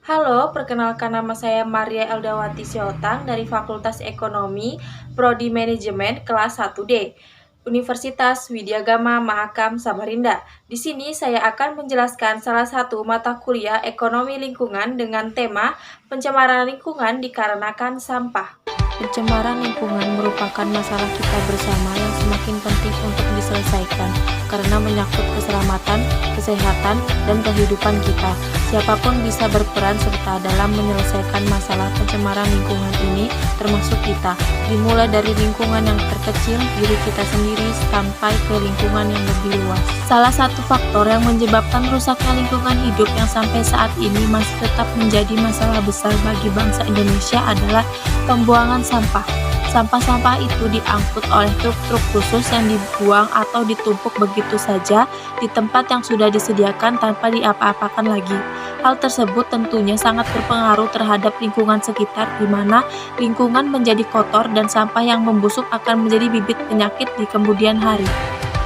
Halo, perkenalkan nama saya Maria Eldawati Siotang dari Fakultas Ekonomi, Prodi Manajemen kelas 1D, Universitas Widyagama Mahakam Samarinda. Di sini saya akan menjelaskan salah satu mata kuliah Ekonomi Lingkungan dengan tema pencemaran lingkungan dikarenakan sampah. Pencemaran lingkungan merupakan masalah kita bersama yang semakin penting untuk diselesaikan karena menyangkut keselamatan, kesehatan, dan kehidupan kita. Siapapun bisa berperan serta dalam menyelesaikan masalah pencemaran lingkungan ini, termasuk kita. Dimulai dari lingkungan yang terkecil, diri kita sendiri, sampai ke lingkungan yang lebih luas. Salah satu faktor yang menyebabkan rusaknya lingkungan hidup yang sampai saat ini masih tetap menjadi masalah besar bagi bangsa Indonesia adalah pembuangan sampah. Sampah-sampah itu diangkut oleh truk-truk khusus yang dibuang atau ditumpuk begitu saja di tempat yang sudah disediakan tanpa diapa-apakan lagi. Hal tersebut tentunya sangat berpengaruh terhadap lingkungan sekitar, di mana lingkungan menjadi kotor dan sampah yang membusuk akan menjadi bibit penyakit di kemudian hari.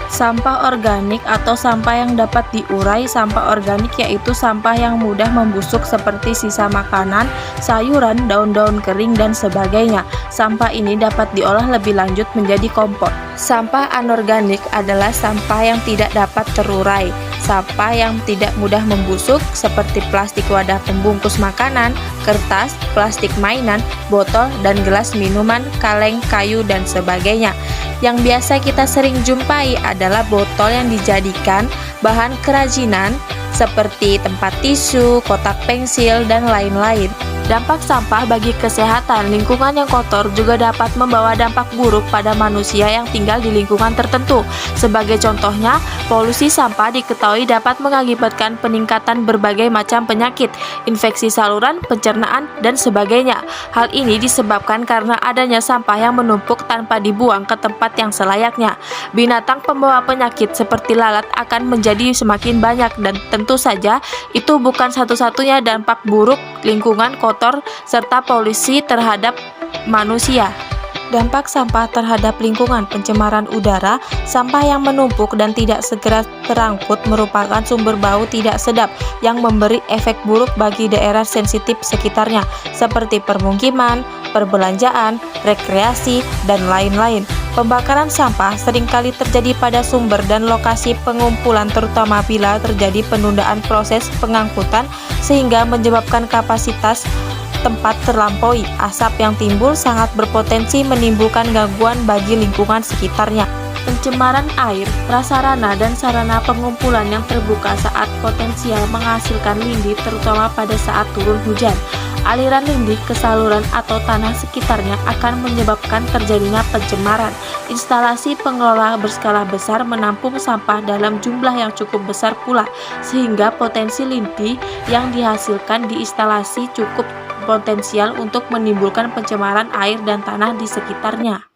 Sampah organik atau sampah yang dapat diurai. Sampah organik yaitu sampah yang mudah membusuk seperti sisa makanan, sayuran, daun-daun kering, dan sebagainya. Sampah ini dapat diolah lebih lanjut menjadi kompos. Sampah anorganik adalah sampah yang tidak dapat terurai. Sampah yang tidak mudah membusuk seperti plastik wadah pembungkus makanan, kertas, plastik mainan, botol, dan gelas minuman, kaleng, kayu, dan sebagainya. Yang biasa kita sering jumpai adalah botol yang dijadikan bahan kerajinan seperti tempat tisu, kotak pensil, dan lain-lain. Dampak sampah bagi kesehatan lingkungan yang kotor juga dapat membawa dampak buruk pada manusia yang tinggal di lingkungan tertentu. Sebagai contohnya, polusi sampah diketahui dapat mengakibatkan peningkatan berbagai macam penyakit, infeksi saluran, pencernaan, dan sebagainya. Hal ini disebabkan karena adanya sampah yang menumpuk tanpa dibuang ke tempat yang selayaknya. Binatang pembawa penyakit seperti lalat akan menjadi semakin banyak, dan tentu saja itu bukan satu-satunya dampak buruk lingkungan kotor serta polusi terhadap manusia. Dampak sampah terhadap lingkungan: pencemaran udara. Sampah yang menumpuk dan tidak segera terangkut merupakan sumber bau tidak sedap yang memberi efek buruk bagi daerah sensitif sekitarnya, seperti permukiman, perbelanjaan, rekreasi, dan lain-lain. Pembakaran sampah seringkali terjadi pada sumber dan lokasi pengumpulan, terutama bila terjadi penundaan proses pengangkutan sehingga menyebabkan kapasitas tempat terlampaui. Asap yang timbul sangat berpotensi menimbulkan gangguan bagi lingkungan sekitarnya. Pencemaran air, prasarana dan sarana pengumpulan yang terbuka saat potensial menghasilkan lindi, terutama pada saat turun hujan. Aliran lindi ke saluran atau tanah sekitarnya akan menyebabkan terjadinya pencemaran. Instalasi pengelola berskala besar menampung sampah dalam jumlah yang cukup besar pula, sehingga potensi lindi yang dihasilkan di instalasi cukup potensial untuk menimbulkan pencemaran air dan tanah di sekitarnya.